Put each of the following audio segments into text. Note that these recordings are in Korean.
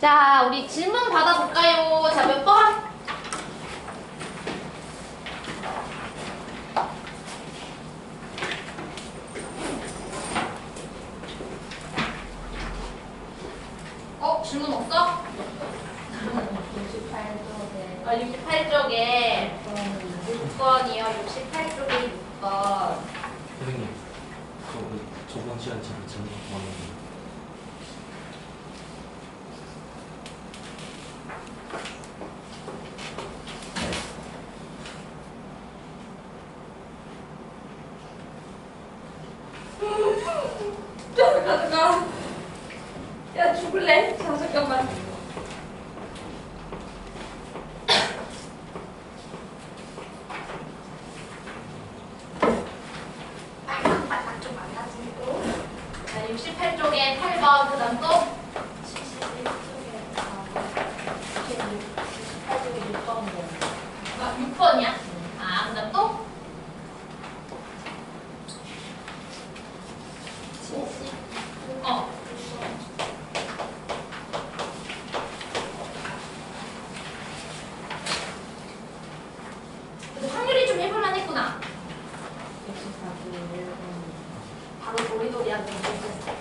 자, 우리 질문 받아볼까요? 자, 몇 번? 질문 없어? 68쪽에 68쪽에 6번이요. 68쪽에 6번. 선생님, 저번 시간 제가 질문 받았는데 잠깐만. 야, 죽을래? 자, 잠깐만. 빨강 좀 많아지고. 자, 68쪽에 8번. 그 다음 또? 71쪽에 6번이요. 아, 6번이야? 아, 그 다음 또? 70 그래도 확률이 좀 해볼만 했구나. 64쪽에 1번 바로 도리도리한 거.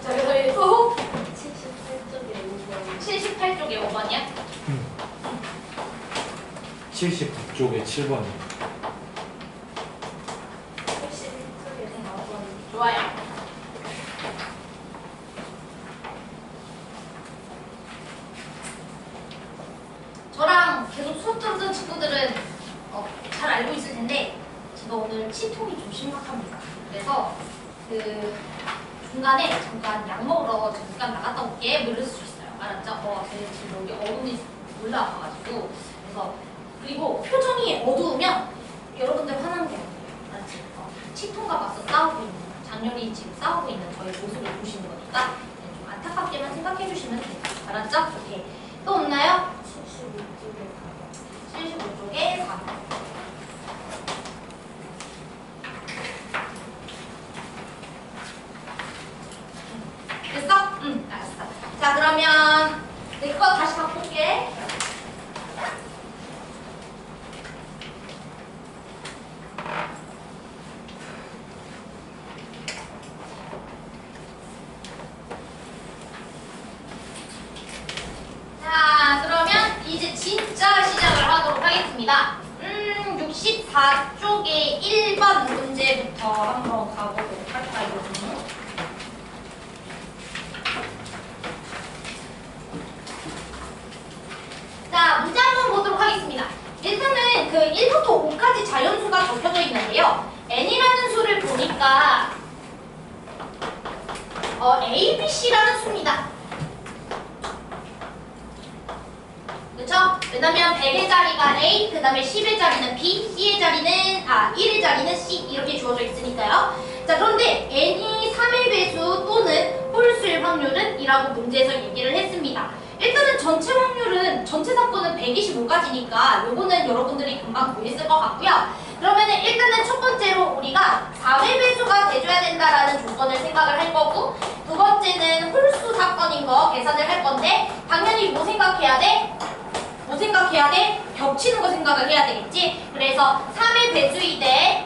자, 그래서 또? 78쪽에 5번 78쪽에 5번이야? 79쪽에 7번이요. 81쪽에 4번 좋아요. 저랑 계속 수업 들었던 친구들은 잘 알고 있을 텐데 제가 오늘 치통이 좀 심각합니다. 그래서 그 중간에 잠깐 약 먹으러 잠깐 나갔다 올게 뭐 이럴 수 있어요. 알았죠? 제 지금 여기 얼음이 올라와가지고 그래서 그리고 표정이 어두우면 여러분들 화나는 게 아니에요. 알았지? 치통과 맞서 싸우고 있는 장렬히 지금 싸우고 있는 저의 모습을 보시는 거니까 좀 안타깝게만 생각해 주시면 돼요. 알았죠? 오케이. 또 없나요? 75쪽에 4번 75쪽에 4번. 됐어? 응, 알았어. 자, 그러면 내 거 다시 바꿀게. 자, 그러면 이제 진짜 시작을 하도록 하겠습니다. 64쪽에 1번 문제부터 한번 가보도록 할까요? 자, 문제 한번 보도록 하겠습니다. 일단은 그 1부터 5까지 자연수가 적혀져 있는데요. n이라는 수를 보니까 A, B, C라는 수입니다. 그쵸? 왜냐면 100의 자리가 A, 그 다음에 10의 자리는 B, C의 자리는 1의 자리는 C 이렇게 주어져 있으니까요. 자, 그런데 n이 3의 배수 또는 홀수일 확률은 이라고 문제에서 얘기를 했습니다. 일단은 전체 확률은 전체 사건은 125까지니까 요거는 여러분들이 금방 구했을 것 같고요. 그러면은 일단은 첫 번째로 우리가 4회 배수가 돼줘야 된다라는 조건을 생각을 할 거고, 두 번째는 홀수 사건인 거 계산을 할 건데 당연히 뭐 생각해야 돼? 뭐 생각해야 돼? 겹치는 거 생각을 해야 되겠지? 그래서 3의 배수이대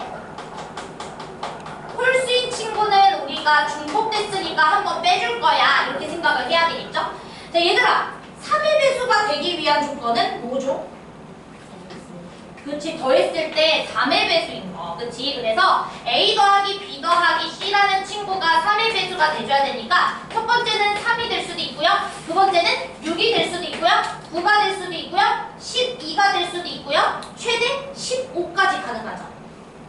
홀수인 친구는 우리가 중복됐으니까 한번 빼줄 거야 이렇게 생각을 해야 되겠죠? 자, 얘들아, 3의 배수가 되기 위한 조건은 뭐죠? 그치, 더했을 때 3의 배수인 거. 그치? 그래서 A 더하기 B 더하기 C라는 친구가 3의 배수가 돼줘야 되니까 첫 번째는 3이 될 수도 있고요. 두 번째는 6이 될 수도 있고요. 9가 될 수도 있고요. 12가 될 수도 있고요. 최대 15까지 가능하죠.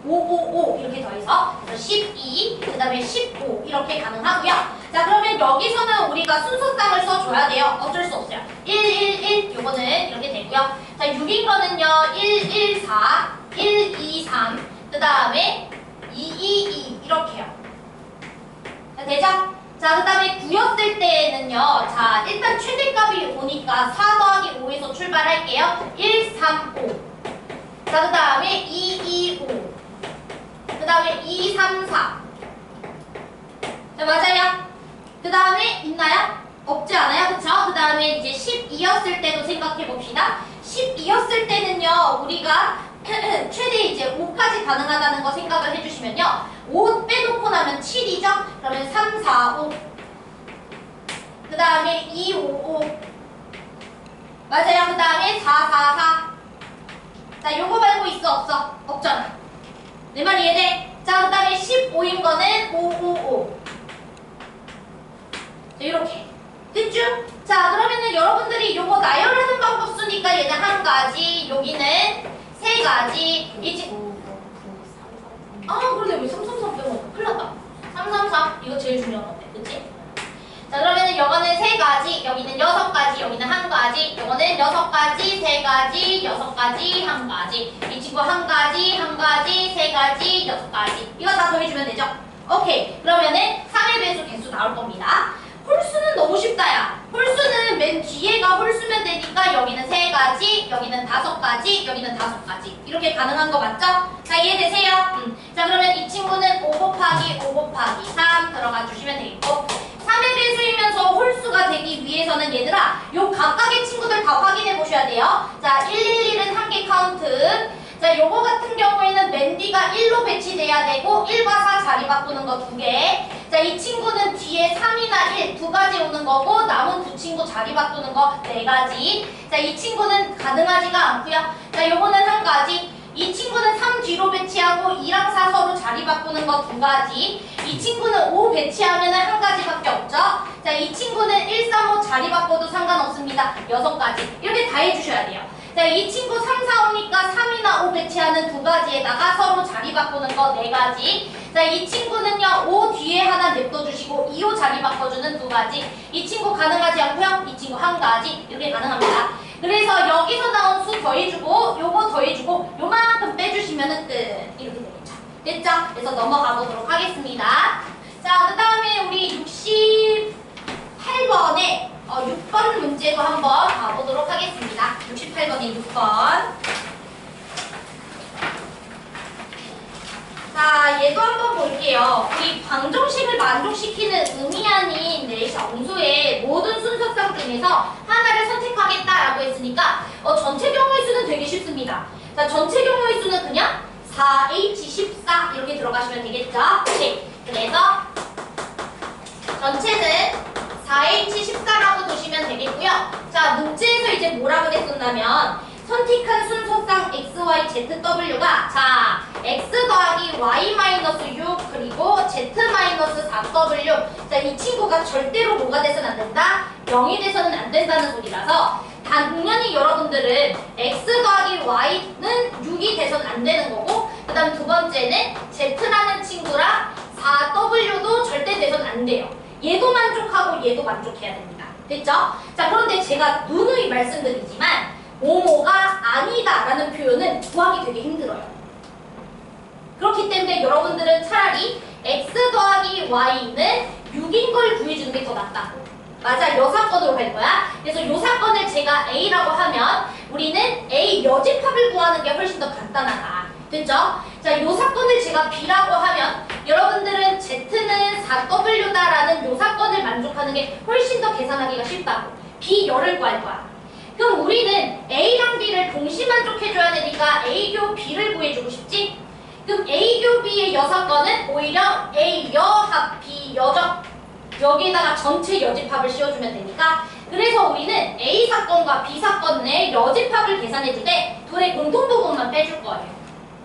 5, 5, 5 이렇게 더해서 그래서 12, 그 다음에 15 이렇게 가능하고요. 자, 그러면 여기서는 우리가 순서상을 써줘야 돼요. 어쩔 수 없어요. 1, 1, 1 요거는 이렇게 되고요. 자, 6인 거는요. 1, 1, 4, 1, 2, 3 그 다음에 2, 2, 2 이렇게요. 자, 되죠? 자, 그 다음에 9였을 때는요. 자, 일단 최대값이 5니까 4 더하기 5에서 출발할게요. 1, 3, 5 자, 그 다음에 2, 2, 5 그 다음에 2, 3, 4 자, 맞아요? 그 다음에 있나요? 없지 않아요? 그쵸? 그 다음에 이제 12 12였을 때도 생각해 봅시다. 12였을 때는요, 우리가 최대 이제 5까지 가능하다는 거 생각을 해주시면요. 5 빼놓고 나면 7이죠? 그러면 3, 4, 5. 그 다음에 2, 5, 5. 맞아요. 그 다음에 4, 4, 4. 자, 요거 말고 있어, 없어? 없잖아. 내 말 이해돼? 자, 그 다음에 15인 거는 5, 5, 5. 자, 이렇게. 됐죠? 자, 그러면은 여러분들이 요거 나열하는 방법 쓰니까 얘는 한 가지, 여기는 세 가지. 이제 그런데 왜 333 빼고 큰일 났다. 333 이거 제일 중요한 건데, 그치? 자, 그러면은 요거는 세 가지, 여기는 6가지, 여기는 한 가지, 요거는 6가지, 세 가지, 6가지, 한 가지. 이 친구 한 가지, 한 가지, 세 가지, 6가지. 이거 다 더해주면 되죠? 오케이. 그러면은 3의 배수 개수 나올 겁니다. 홀수는 너무 쉽다, 야. 홀수는 맨 뒤에가 홀수면 되니까 여기는 3가지, 여기는 5가지, 여기는 5가지. 이렇게 가능한 거 맞죠? 자, 이해되세요? 자, 그러면 이 친구는 5 곱하기 5 곱하기 3 들어가 주시면 되겠고, 3의 배수이면서 홀수가 되기 위해서는 얘들아, 요 각각의 친구들 다 확인해 보셔야 돼요. 자, 111은 한 개 카운트. 자, 요거 같은 경우에는 맨 뒤가 1로 배치돼야 되고 1과 4 자리 바꾸는 거 2개. 자, 이 친구는 뒤에 3이나 1 두 가지 오는 거고 남은 두 친구 자리 바꾸는 거 4가지. 자, 이 친구는 가능하지가 않고요. 자, 요거는 한 가지. 이 친구는 3 뒤로 배치하고 2랑 4 서로 자리 바꾸는 거 2가지. 이 친구는 5 배치하면은 한 가지밖에 없죠. 자, 이 친구는 1, 3, 5 자리 바꿔도 상관없습니다. 6가지. 이렇게 다 해주셔야 돼요. 자, 이 친구 3, 4, 5니까 3이나 5 배치하는 2가지에다가 서로 자리 바꾸는 거 4가지. 자, 이 친구는요, 5 뒤에 하나 냅둬주시고 2, 5 자리 바꿔주는 2가지. 이 친구 가능하지 않고요. 이 친구 한 가지. 이렇게 가능합니다. 그래서 여기서 나온 수 더해주고 요거 더해주고 요만큼 빼주시면은 끝. 이렇게 되겠죠. 됐죠? 그래서 넘어가 보도록 하겠습니다. 자, 그 다음에 우리 68번에 6번 문제도 한번 가보도록 하겠습니다. 68번에 6번. 자, 얘도 한번 볼게요. 우리 방정식을 만족시키는 의미 아닌 내 정수의 모든 순서상 중에서 하나를 선택하겠다라고 했으니까 전체 경우의 수는 되게 쉽습니다. 자, 전체 경우의 수는 그냥 4H14 이렇게 들어가시면 되겠죠? 네. 그래서 전체는 4H14라고 두시면 되겠고요. 자, 문제에서 이제 뭐라고 했었냐면 선택한 순서상 X, Y, Z, W가 자, X 더하기 Y 마이너스 6 그리고 Z 마이너스 4W. 자, 이 친구가 절대로 뭐가 돼서는 안 된다? 0이 돼서는 안 된다는 소리라서 당연히 여러분들은 X 더하기 Y는 6이 돼서는 안 되는 거고, 그 다음 두 번째는 Z라는 친구랑 4W도 절대 돼서는 안 돼요. 얘도 만족하고 얘도 만족해야 됩니다. 됐죠? 자, 그런데 제가 누누이 말씀드리지만 뭐뭐가 아니다라는 표현은 구하기 되게 힘들어요. 그렇기 때문에 여러분들은 차라리 X 더하기 Y는 6인 걸 구해주는 게 더 낫다고. 맞아, 요 사건으로 갈 거야. 그래서 요 사건을 제가 A라고 하면 우리는 A 여집합을 구하는 게 훨씬 더 간단하다. 됐죠? 자, 요 사건을 제가 B라고 하면 여러분들은 Z는 4W다라는 요 사건을 만족하는 게 훨씬 더 계산하기가 쉽다고. B 열을 구할 거야. 그럼 우리는 A랑 B를 동시 만족해줘야 되니까 A교 B를 구해주고 싶지? 그럼 A교 B의 여사건은 오히려 A 여합 B 여적 여기에다가 전체 여집합을 씌워주면 되니까, 그래서 우리는 A 사건과 B 사건의 여집합을 계산해줄 때 둘의 공통부분만 빼줄 거예요.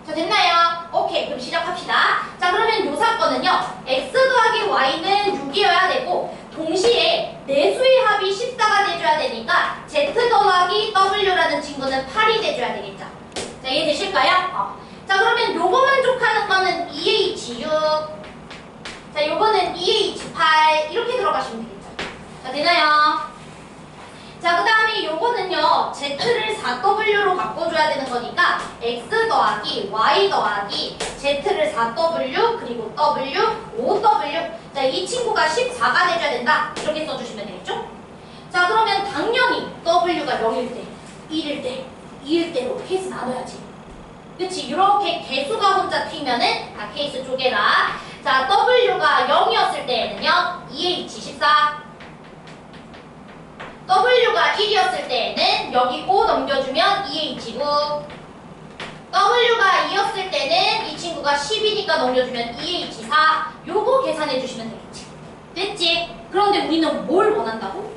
자, 됐나요? 오케이, 그럼 시작합시다. 자, 그러면 요 사건은요, X 더하기 Y는 6이어야 되고 동시에 내수의 합이 14가 돼줘야 되니까 Z 더하기 W라는 친구는 8이 돼줘야 되겠죠. 자, 이해되실까요? 자, 그러면 요거 만족하는 거는 2H6. 자, 요거는 2H8 이렇게 들어가시면 되겠죠. 자, 되나요? 자, 그 다음에 요거는요, Z를 4W로 바꿔줘야 되는 거니까 X 더하기 Y 더하기 Z를 4W 그리고 W 5W. 자, 이 친구가 14가 돼줘야 된다. 이렇게 써주시면 되겠죠? 자, 그러면 당연히 W가 0일 때, 1일 때, 2일 때로 케이스 나눠야지. 그치? 이렇게 개수가 혼자 튀면은 다 케이스 쪼개라. 자, W가 0이었을 때에는요, 2H14. W가 W가 1이었을 때는 여기 5 넘겨주면 2H고 W가 2였을 때는 이 친구가 10이니까 넘겨주면 2H4 요거 계산해 주시면 되겠지. 됐지? 그런데 우리는 뭘 원한다고?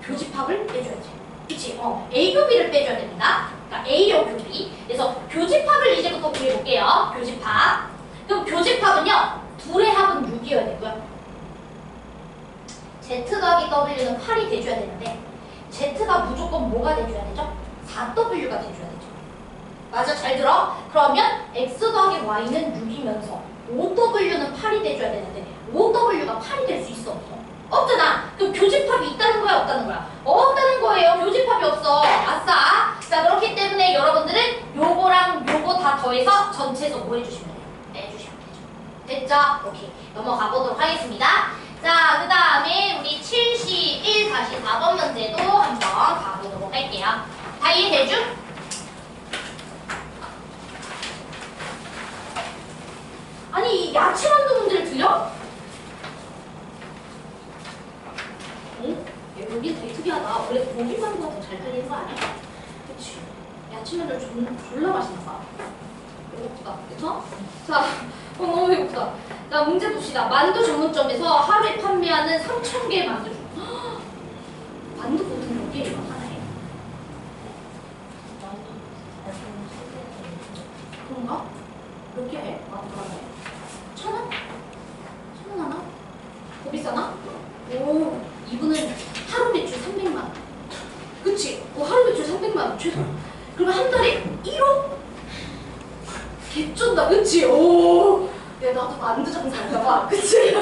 교집합을 빼줘야지. 그치? A교 B를 빼줘야 됩니다. 그러니까 A요 교비. 그래서 교집합을 이제부터 구해볼게요. 교집합. 그럼 교집합은요. 둘의 합은 6이어야 되고요. Z 더하기 W는 8이 돼줘야 되는데 Z가 무조건 뭐가 돼줘야 되죠? 4W가 돼줘야 되죠. 맞아, 잘 들어? 그러면 X 더하기 Y는 6이면서 5W는 8이 돼줘야 되는데 5W가 8이 될 수 있어 없어? 없잖아. 그럼 교집합이 있다는 거야 없다는 거야? 없다는 거예요. 교집합이 없어. 아싸. 자, 그렇기 때문에 여러분들은 요거랑 요거 다 더해서 전체에서 뭐 해주시면 돼요? 빼주시면 되죠. 됐죠? 오케이. 넘어가 보도록 하겠습니다. 자, 그 다음에 우리 71-4번 문제도 한번 가보도록 할게요. 다 이해되죠? 아니, 이 야채 만두 문제를 들려? 응? 여기 되게 특이하다. 원래 고기 만두가 더 잘 팔리는 거 아니야? 그치? 야채 만두 졸라 맛있나 봐. 배고프다. 그쵸? 자, 너무 배고프다. 자, 문제 봅시다. 만두 전문점에서 하루에 판매하는 3,000개의 만두 중 만두 보통 몇 개를 하나에? 그런가? 몇 개 해? 만두 하나에? 1,000원? 1,000원 하나? 더 비싸나? 오, 이분은 하루 매출 300만 원. 그치? 하루 매출 300만 원 최소. 그러면 한 달에 1억? 개쩐다, 그치? 오, 야, 나도 만두 장사하나 봐. 그치?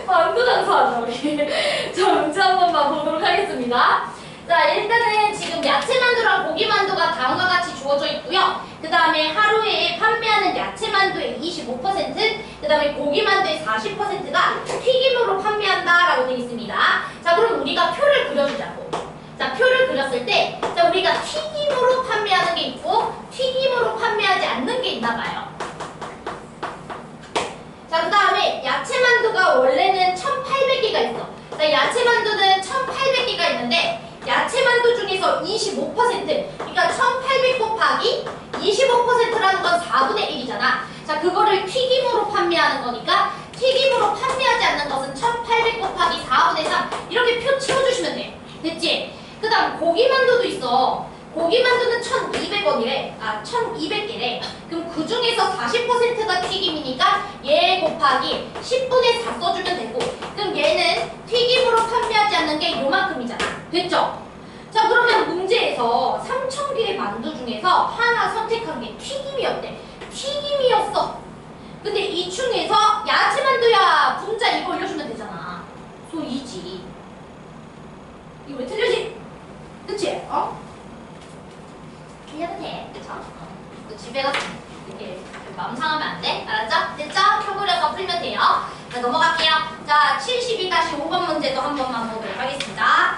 만두 장사하자, 우리. 자, 문제 한 번만 보도록 하겠습니다. 자, 일단은 지금 야채 만두랑 고기 만두가 다음과 같이 주어져 있고요. 그 다음에 하루에 판매하는 야채 만두의 25%, 그 다음에 고기 만두의 40%가 튀김으로 판매한다라고 되어 있습니다. 자, 그럼 우리가 표를 그려주자고. 자, 표를 그렸을 때, 자, 우리가 튀김으로 판매하는 게 있고, 튀김으로 판매하지 않는 게 있나 봐요. 자, 그 다음에 야채 만두가 원래는 1,800개가 있어. 자, 야채 만두는 1,800개가 있는데, 야채 만두 중에서 25%, 그러니까 1,800 곱하기 25%라는 건 4분의 1이잖아. 자, 그거를 튀김으로 판매하는 거니까 튀김으로 판매하지 않는 것은 1,800 곱하기 4분의 3 이렇게 표 치워주시면 돼. 됐지? 그 다음 고기 만두도 있어. 고기 만두는 1,200원이래. 1,200개래. 그럼 그 중에서 40%가 튀김이니까 얘 곱하기 10분의 4 써주면 되고, 그럼 얘는 튀김으로 판매하지 않는 게 요만큼이잖아. 됐죠? 자, 그러면 문제에서 3,000개의 만두 중에서 하나 선택한 게 튀김이었대. 튀김이었어. 근데 이 중에서 야채 만두야 분자 이거 올려주면 되잖아. 소이지. 이거 왜 틀려지? 그치? 해도 돼. 그쵸? 너 집에 가서 이렇게 마음 상하면 안 돼. 알았죠? 됐죠? 표 그려서 풀면 돼요. 자, 넘어갈게요. 자, 72-5번 문제도 한 번만 보도록 하겠습니다.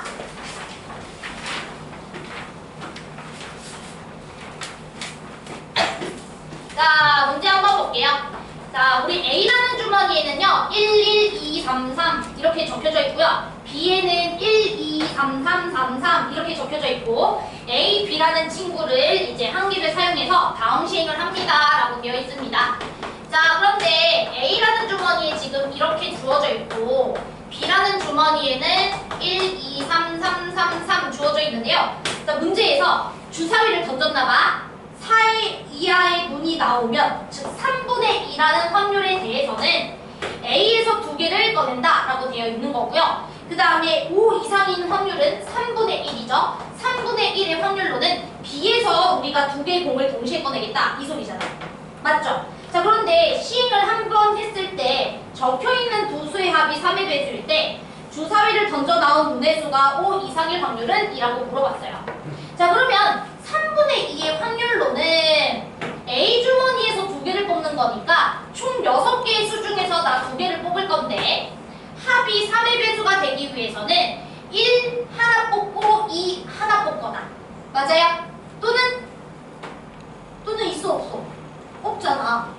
자, 문제 한번 볼게요. 자, 우리 A라는 주머니에는요 1, 1, 2, 3, 3 이렇게 적혀져 있고요. B에는 1, 2, 3, 3, 3, 3 이렇게 적혀져 있고, A, B라는 친구를 이제 한기를 사용해서 다음 시행을 합니다 라고 되어 있습니다. 자, 그런데 A라는 주머니에 지금 이렇게 주어져 있고, B라는 주머니에는 1, 2, 3, 3, 3, 3 주어져 있는데요. 자, 문제에서 주사위를 던졌나봐. 4의 이하의 문이 나오면, 즉 3분의 2라는 확률에 대해서는 A에서 2개를 꺼낸다 라고 되어 있는 거고요. 그 다음에 5 이상인 확률은 3분의 1이죠. 3분의 1의 확률로는 B에서 우리가 2개의 공을 동시에 꺼내겠다 이 소리잖아요. 맞죠? 자, 그런데 시행을 한 번 했을 때 적혀있는 두 수의 합이 3의 배수일 때 주사위를 던져 나온 문의 수가 5 이상일 확률은? 이라고 물어봤어요. 자, 그러면 3분의 2의 확률로는 A 주머니에서 2개를 뽑는 거니까 총 6개의 수 중에서 나 2개를 뽑을 건데, 합이 3의 배수가 되기 위해서는 1 하나 뽑고 2 하나 뽑거나, 맞아요? 또는 있어 없어? 없잖아.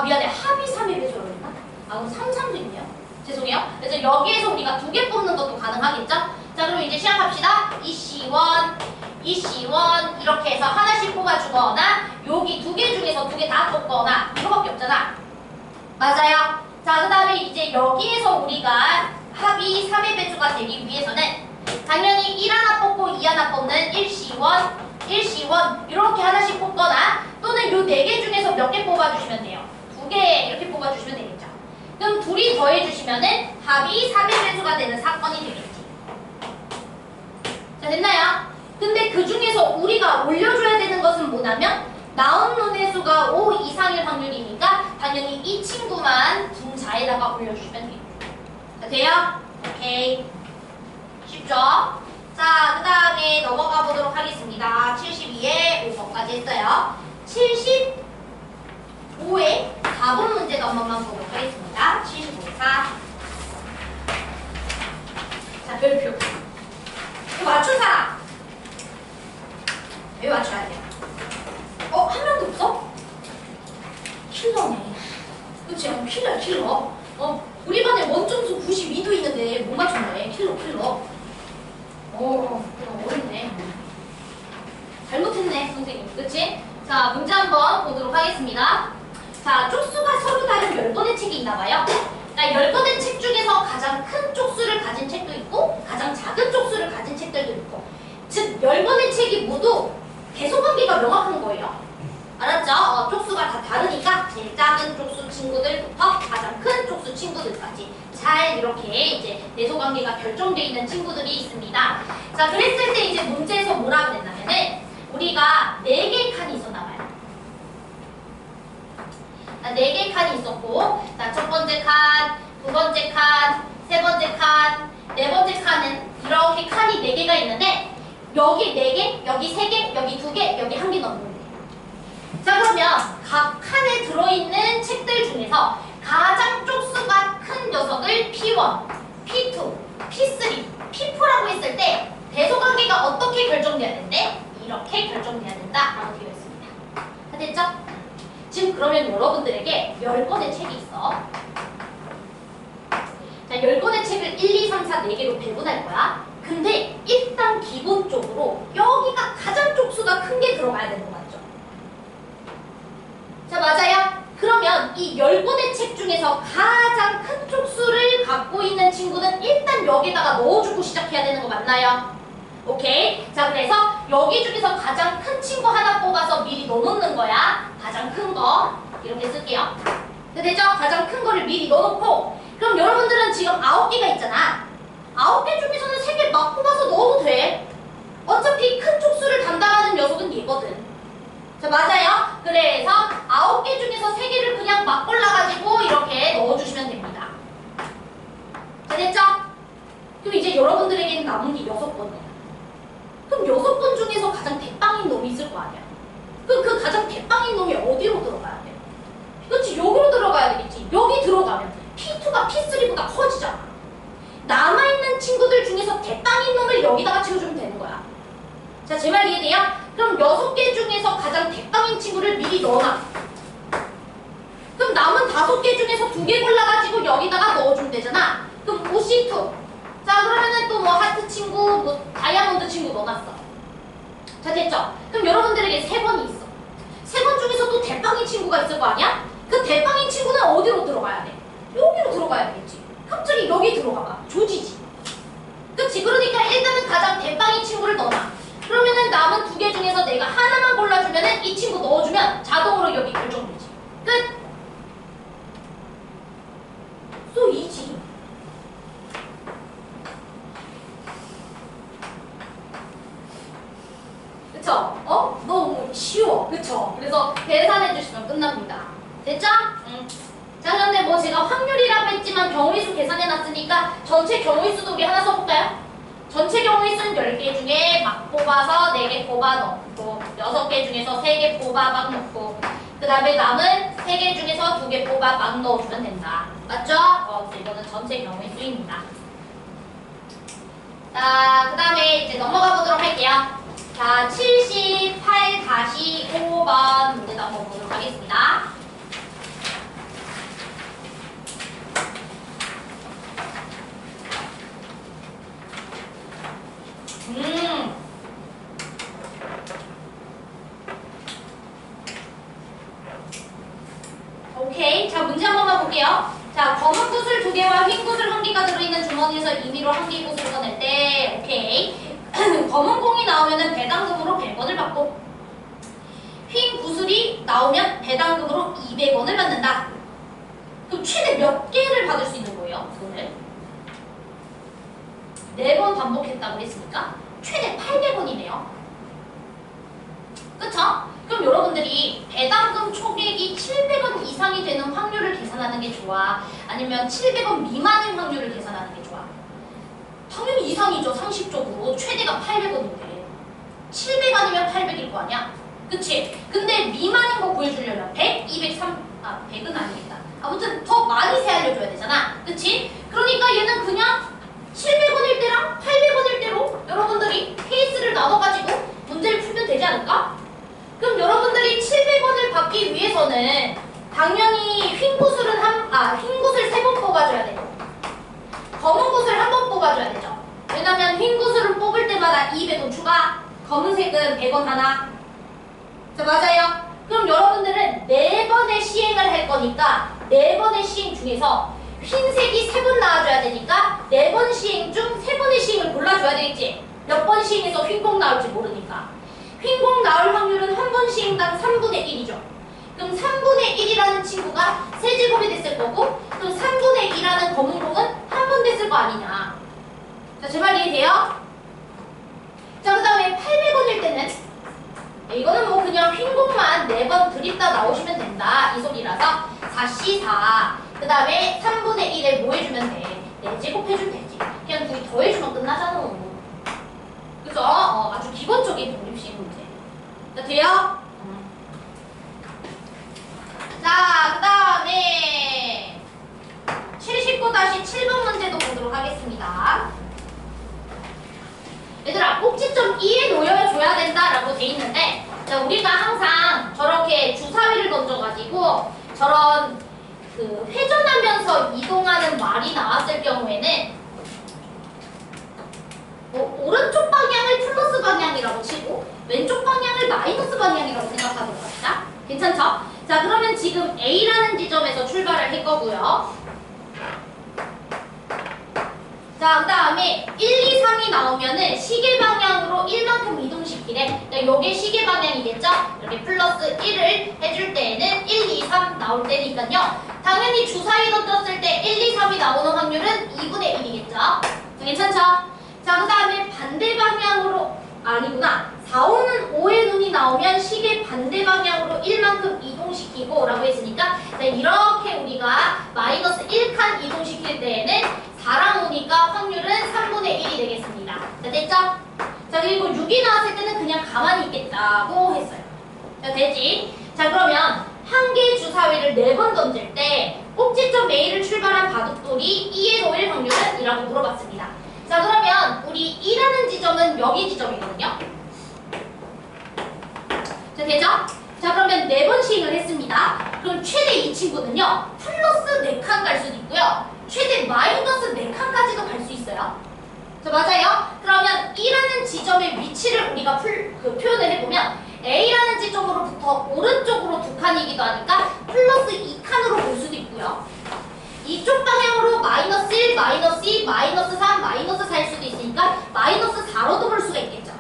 미안해. 합이 3의 배수라고 했나? 그럼 3, 3도 있네요. 죄송해요. 그래서 여기에서 우리가 2개 뽑는 것도 가능하겠죠? 자, 그럼 이제 시작합시다. 합시다. 이씨원, 이씨원 이렇게 해서 하나씩 뽑아주거나 여기 두 개 중에서 두 개 다 뽑거나 이거밖에 없잖아. 맞아요. 자, 그 다음에 이제 여기에서 우리가 합이 3의 배수가 되기 위해서는 당연히 1 하나 뽑고 2 하나 뽑는 일시원, 일시원 이렇게 하나씩 뽑거나 또는 요 4개 중에서 몇 개 뽑아주시면 돼요. 2개 이렇게 뽑아주시면 되겠죠. 그럼 둘이 더해주시면은 합이 3의 배수가 되는 사건이 되겠지. 자, 됐나요? 근데 그 중에서 우리가 올려줘야 되는 것은 뭐냐면 나온 논의 수가 5 이상일 확률이니까 당연히 이 친구만 분자에다가 올려주시면 돼요. 자, 돼요? 오케이. 쉽죠? 자, 그 다음에 넘어가 보도록 하겠습니다. 72에 5번까지 했어요. 75에 4번 문제도 한 번만 보도록 하겠습니다. 75에 4. 자, 별표. 이거 맞춘 사람? 왜 맞춰야 돼요? 한 명도 없어? 킬러네. 그치? 킬러야, 킬러. 우리 반에 원점수 92도 있는데 못 맞췄네. 킬러, 킬러. 어렵네. 잘못했네, 선생님. 그치? 자, 문제 한번 보도록 하겠습니다. 자, 쪽수가 서로 다른 10권의 책이 있나봐요. 그러니까 10권의 책 중에서 가장 큰 쪽수를 가진 책도 있고 가장 작은 쪽수를 가진 책들도 있고 즉 10권의 책이 모두 대소관계가 명확한 거예요. 알았죠? 쪽수가 다 다르니까 제일 작은 쪽수 친구들부터 가장 큰 쪽수 친구들까지 잘 이렇게 이제 내소관계가 결정되어 있는 친구들이 있습니다. 자, 그랬을 때 이제 문제에서 뭐라 그랬냐면은 우리가 4개의 칸이 있었나 봐요. 4개의 칸이 있었고, 자, 첫 번째 칸, 두 번째 칸, 세 번째 칸, 네 번째 칸은 이렇게 칸이 4개가 있는데 여기 4개, 여기 3개, 여기 2개, 여기 1개 넣는 거예요. 자, 그러면 각 칸에 들어있는 책들 중에서 가장 쪽수가 큰 녀석을 P1, P2, P3, P4라고 했을 때 대소관계가 어떻게 결정돼야 된대? 이렇게 결정돼야 된다라고 되어 있습니다. 다 됐죠? 지금 그러면 여러분들에게 10권의 책이 있어. 자, 10권의 책을 1, 2, 3, 4, 4개로 배분할 거야. 근데 일단 기본적으로 여기가 가장 쪽수가 큰 게 들어가야 되는 거 맞죠? 자, 맞아요? 그러면 이 10권의 책 중에서 가장 큰 쪽수를 갖고 있는 친구는 일단 여기다가 넣어주고 시작해야 되는 거 맞나요? 오케이? 자, 그래서 여기 중에서 가장 큰 친구 하나 뽑아서 미리 넣어놓는 거야. 가장 큰 거 이렇게 쓸게요. 됐죠? 가장 큰 거를 미리 넣어놓고 그럼 여러분들은 지금 9개가 있잖아. 9개 중에서는 3개 막 뽑아서 넣어도 돼. 어차피 큰 쪽수를 담당하는 녀석은 얘거든. 자, 맞아요? 그래서 9개 중에서 3개를 그냥 막 골라가지고 이렇게 넣어주시면 됩니다. 자, 됐죠? 그럼 이제 여러분들에게는 남은 게 6번이야. 그럼 6번 중에서 가장 대빵인 놈이 있을 거 아니야? 그럼 그 가장 대빵인 놈이 어디로 들어가야 돼? 그렇지, 여기로 들어가야 되겠지. 여기 들어가면 P2가 P3보다 커지잖아. 남아있는 친구들 중에서 대빵인 놈을 여기다가 채워주면 되는 거야. 자, 제 말 이해돼요? 그럼 6개 중에서 가장 대빵인 친구를 미리 넣어놔. 그럼 남은 5개 중에서 2개 골라가지고 여기다가 넣어주면 되잖아. 그럼 OC2. 자, 그러면은 또 뭐 하트 친구, 뭐 다이아몬드 친구 넣어놨어. 자, 됐죠? 그럼 여러분들에게 3번이 있어. 3번 중에서 또 대빵인 친구가 있을 거 아니야? 그 대빵인 친구는 어디로 들어가야 돼? 여기로 들어가야 되겠지. 갑자기 여기 들어가봐. 조지지. 그치? 그러니까 일단은 가장 대빵인 친구를 넣어놔. 그러면은 남은 2개 중에서 내가 하나만 골라주면은 이 친구 넣어주면 자동으로 여기 결정되지. 끝! So easy. 그쵸? 너무 쉬워. 그쵸? 그래서 계산해 주시면 끝납니다. 됐죠? 자, 그런데 뭐 제가 확률이라고 했지만 경우의 수 계산해 놨으니까 전체 경우의 수도 우리 하나 써볼까요? 전체 경우의 수는 10개 중에 막 뽑아서 4개 뽑아 넣고 6개 중에서 3개 뽑아 막 넣고 그 다음에 남은 3개 중에서 2개 뽑아 막 넣어주면 된다. 맞죠? 그래서 이거는 전체 경우의 수입니다. 자, 그 다음에 이제 넘어가 보도록 할게요. 자, 78-5번 문제도 한번 보도록 하겠습니다. 오케이. 자, 문제 한 번만 볼게요. 자, 검은 구슬 2개와 흰 구슬 1개가 들어있는 주머니에서 임의로 1개 구슬을 꺼낼 때, 오케이. 검은 공이 나오면은 배당금으로 100원을 받고, 흰 구슬이 나오면 배당금으로 200원을 받는다. 그럼 최대 몇 개를 받을 수 있는 거예요? 그거를 4번 반복했다고 했으니까 최대 800원이네요. 그쵸? 그럼 여러분들이 배당금 초객이 700원 이상이 되는 확률을 계산하는 게 좋아? 아니면 700원 미만인 확률을 계산하는 게 좋아? 당연히 이상이죠. 상식적으로. 최대가 800원인데 700 아니면 800일 거 아니야? 그치? 근데 미만인 거 구해주려면 100, 100은 아니겠다. 아무튼 더 많이 세알려줘야 되잖아. 그치? 그러니까 얘는 그냥 700원일 때랑 800원일 때로 여러분들이 케이스를 나눠가지고 문제를 풀면 되지 않을까? 그럼 여러분들이 700원을 받기 위해서는 당연히 흰 구슬은 흰 구슬 3번 뽑아줘야 되고 검은 구슬 1번 뽑아줘야 되죠. 왜냐면 흰 구슬을 뽑을 때마다 200원 추가, 검은색은 100원 하나. 자, 맞아요. 그럼 여러분들은 4번의 시행을 할 거니까 4번의 시행 중에서 흰색이 3번 나와줘야 되니까 4번 시행 중 3번의 시행을 골라줘야 되겠지. 몇 번 시행해서 흰공 나올지 모르니까. 흰공 나올 확률은 한 번 시행당 3분의 1이죠. 그럼 3분의 1이라는 친구가 세제곱이 됐을 거고, 또 3분의 2라는 검은 공은 한 번 됐을 거 아니냐. 자, 제 말 이해돼요? 자, 그 다음에 800원일 때는 이거는 뭐 그냥 흰공만 4번 드립다 나오시면 된다 이 소리라서 4C4 그 다음에 3분의 1을 뭐 해주면 돼? 4제곱 해주면 되지. 그냥 둘이 더해주면 끝나잖아. 그래서 아주 기본적인 독립식 문제. 자, 돼요? 자, 그 다음에 79-7번 문제도 보도록 하겠습니다. 얘들아, 꼭지점 2에 놓여줘야 된다라고 돼 있는데, 자, 우리가 항상 저렇게 주사위를 던져가지고 저런 그 회전하면서 이동하는 말이 나왔을 경우에는 오른쪽 방향을 플러스 방향이라고 치고 왼쪽 방향을 마이너스 방향이라고 생각하도록 합시다. 괜찮죠? 자, 그러면 지금 A라는 지점에서 출발을 할 거고요. 자, 그 다음에 1, 2, 3이 나오면은 시계 방향으로 1만큼 이동시키래. 요게 시계 방향이겠죠? 이렇게 플러스 1을 해줄 때에는 1, 2, 3 나올 때니까요. 당연히 주사위 던졌을 때 1, 2, 3이 나오는 확률은 2분의 1이겠죠? 괜찮죠? 자, 그 다음에 반대 방향으로, 아니구나. 4, 5는 5의 눈이 나오면 시계 반대 방향으로 1만큼 이동시키고 라고 했으니까, 자, 이렇게 우리가 마이너스 1칸 이동시킬 때에는 4랑 5니까 확률은 3분의 1이 되겠습니다. 자, 됐죠? 자, 그리고 6이 나왔을 때는 그냥 가만히 있겠다고 했어요. 자, 되지? 자, 그러면 한 개의 주사위를 4번 던질 때 꼭지점 A를 출발한 바둑돌이 2에 놓일 확률은? 이라고 물어봤습니다. 자, 그러면 우리 2라는 지점은 여기 지점이거든요. 자, 되죠? 자, 그러면 4번 시행을 했습니다. 그럼 최대 이 친구는요, 플러스 4칸 갈 수도 있고요. 최대 마이너스 4칸까지도 갈 수 있어요. 자, 맞아요? 그러면 2라는 지점의 위치를 우리가 표현을 해보면 A라는 지점으로부터 오른쪽으로 2칸이기도 하니까 플러스 2칸으로 볼 수도 있고요. 이쪽 방향으로 마이너스 1, 마이너스 2, 마이너스 3, 마이너스 4일 수도 있으니까 마이너스 4로도 볼 수가 있겠죠.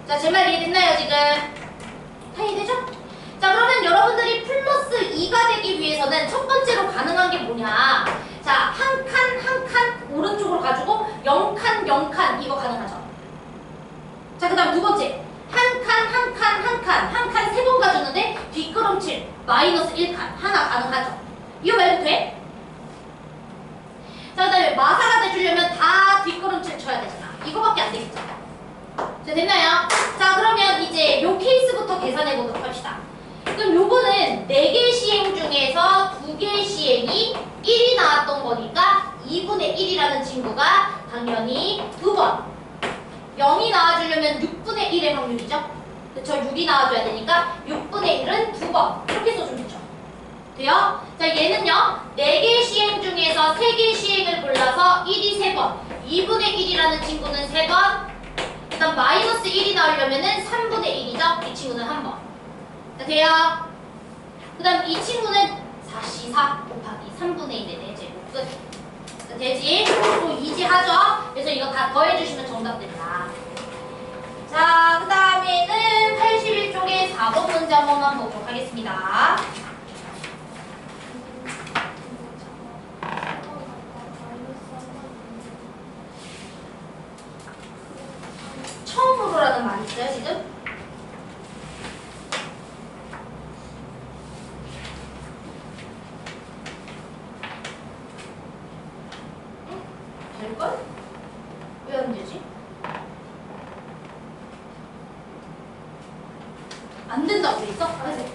자, 제 말 이해됐나요, 지금? 다 이해되죠? 자, 그러면 여러분들이 플러스 2가 되기 위해서는 첫 번째로 가능한 게 뭐냐? 자, 한 칸 오른쪽으로 가지고 0칸 이거 가능하죠. 자, 그 다음 두 번째 한 칸 3번 가주는데 뒷걸음칠 마이너스 1칸 하나 가능하죠. 이거 말고 돼? 자, 그 다음에 마사가 돼주려면 다 뒷걸음칠 쳐야 되잖아. 이거밖에 안 되겠죠. 자, 됐나요? 자, 그러면 이제 요 케이스부터 계산해 보도록 합시다. 그럼 요거는 4개 시행 중에서 2개 시행이 1이 나왔던 거니까 2분의 1이라는 친구가 당연히 2번. 0이 나와주려면 6분의 1의 확률이죠. 그쵸? 6이 나와줘야 되니까 6분의 1은 2번. 이렇게 써주면 되죠. 돼요? 자, 얘는요, 4개 시행 중에서 3개 시행을 골라서 1이 3번. 2분의 1이라는 친구는 3번. 그 일단 마이너스 1이 나오려면은 3분의 1이죠? 이 친구는 한 번. 자, 돼요? 그 다음 이 친구는 4C4 곱하기 3분의 1의 4제곱 끝. 자, 되지? 또 이지하죠? 그래서 이거 다 더해주시면 정답 됩니다. 자, 그 다음에는 81쪽에 4번 문제 한 번만 보도록 하겠습니다. 처음으로라는 말이 있어요, 지금? 응? 될걸? 왜 안 되지? 안 된다고 돼 있어? 깜짝.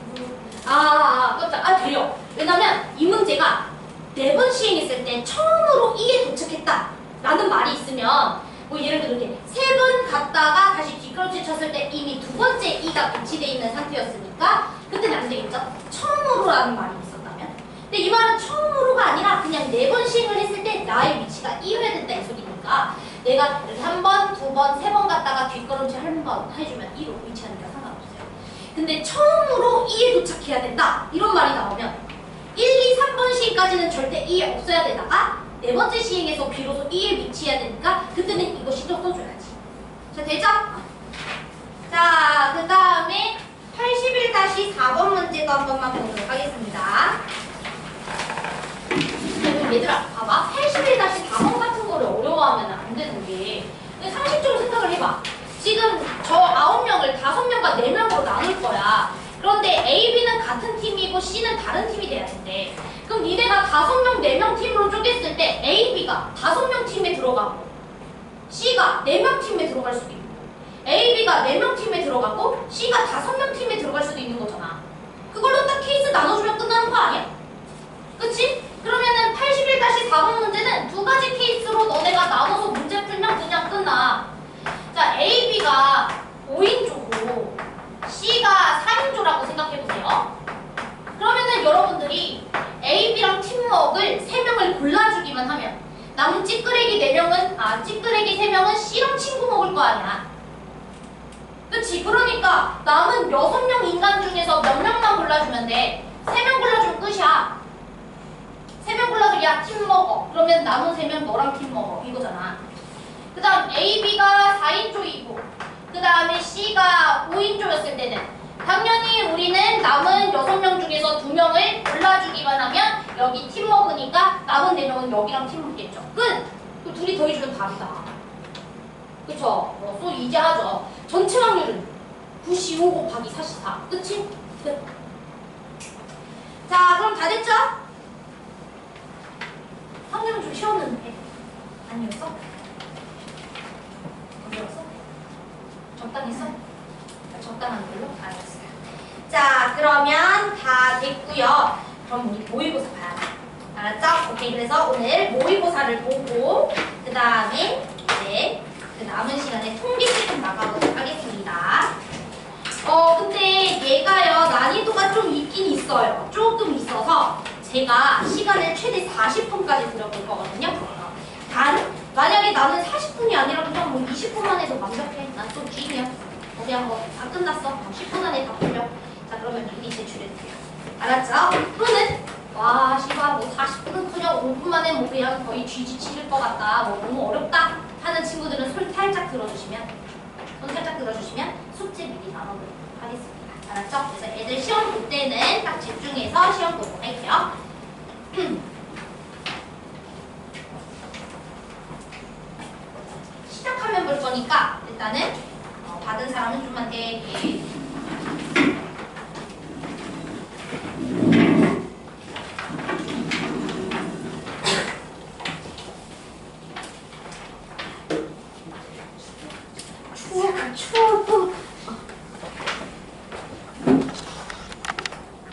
돼요. 왜냐면 이 문제가 4번 시행했을 때 처음으로 이에 도착했다 라는 말이 있으면 뭐 예를 들어 이렇게 3번 갔다가 다시 뒷걸음질 쳤을 때 이미 2번째 이가 배치되어 있는 상태였으니까 그때는 안 되겠죠? 처음으로라는 말이 있었다면. 근데 이 말은 처음으로가 아니라 그냥 4번 시행을 했을 때 나의 위치가 2여야 된다 이 소리니까 내가 이렇게 1번, 2번, 3번 갔다가 뒷걸음질 한 번 해주면 2로 위치하니까 상관없어요. 근데 처음으로 2에 도착해야 된다 이런 말이 나오면 1, 2, 3번 시행까지는 절대 2에 없어야 되다가 4번째 시행에서 비로소 2에 위치해야 되니까 그때는 이거 신경 써줘야지. 자, 되죠? 자, 그 다음에 81-4번 문제도 한 번만 보도록 하겠습니다. 얘들아, 봐봐. 81-4번 같은 거를 어려워하면 안 되는 게 상식적으로 생각을 해봐. 지금 저 9명을 5명과 4명으로 나눌 거야. 그런데 A, B는 같은 팀이고 C는 다른 팀이 돼야 된대. 그럼 니네가 5명, 4명 팀으로 쪼갰을 때 A, B가 5명 팀에 들어가고 C가 4명 팀에 들어갈 수도 있고 A, B가 4명 팀에 들어가고 C가 5명 팀에 들어갈 수도 있는 거잖아. 그걸로 딱 케이스 나눠주면 끝나는 거 아니야? 그치? 그러면은 81-4번 문제는 2가지 케이스로 너네가 나눠서 문제 풀면 그냥 끝나. 자, A, B가 5인조고 C가 4인조라고 생각해보세요. 그러면은 여러분들이 A, B랑 팀워크를 3명을 골라주기만 하면 남은 찌끄레기 3명은 C랑 친구 먹을 거 아니야. 그치? 그러니까 남은 6명 인간 중에서 몇 명만 골라주면 돼. 3명 골라주면 끝이야. 3명 골라서 야, 팀 먹어. 그러면 남은 3명 너랑 팀 먹어. 이거잖아. 그 다음 A, B가 4인조이고 그 다음에 C가 5인조였을 때는 당연히 우리는 남은 6명 중에서 2명을 골라주기만 하면 여기 팀 먹으니까 남은 4명은 여기랑 팀 먹겠죠. 끝! 그 둘이 더해주면 답이다. 그쵸? 또 이제 하죠. 전체 확률은 95 곱하기 44. 그치? 끝. 자, 그럼 다 됐죠? 확률은 좀 쉬웠는데 아니었어? 어려웠어? 적당했어? 적당한 걸로? 알았어요. 자, 그러면 다 됐고요. 그럼 우리 모의고사 봐야 돼. 알았죠? 오케이. 그래서 오늘 모의고사를 보고 그 다음에 이제 그 남은 시간에 통계식 좀 나가보도록 하겠습니다. 근데 얘가요 난이도가 좀 있긴 있어요. 조금 있어서 제가 시간을 최대 40분까지 들여볼 거거든요. 단 만약에 나는 40분이 아니라 그냥 뭐 20분만 해서 완벽해. 난 또 G면 그냥 뭐 다 끝났어. 10분 안에 다 풀려. 자, 그러면 미리 제출해주세요. 알았죠? 또는 와 씨발 뭐 40분은 그냥 5분 만에 뭐 그냥 거의 G 치실 것 같다. 뭐 너무 어렵다 하는 친구들은 손 살짝 들어주시면 숙제 미리 나눠보도록 하겠습니다. 알았죠? 그래서 애들 시험 볼 때는 딱 집중해서 시험 보도록 할게요. 시작하면 볼 거니까 일단은 받은 사람은 좀만 대기. 추워.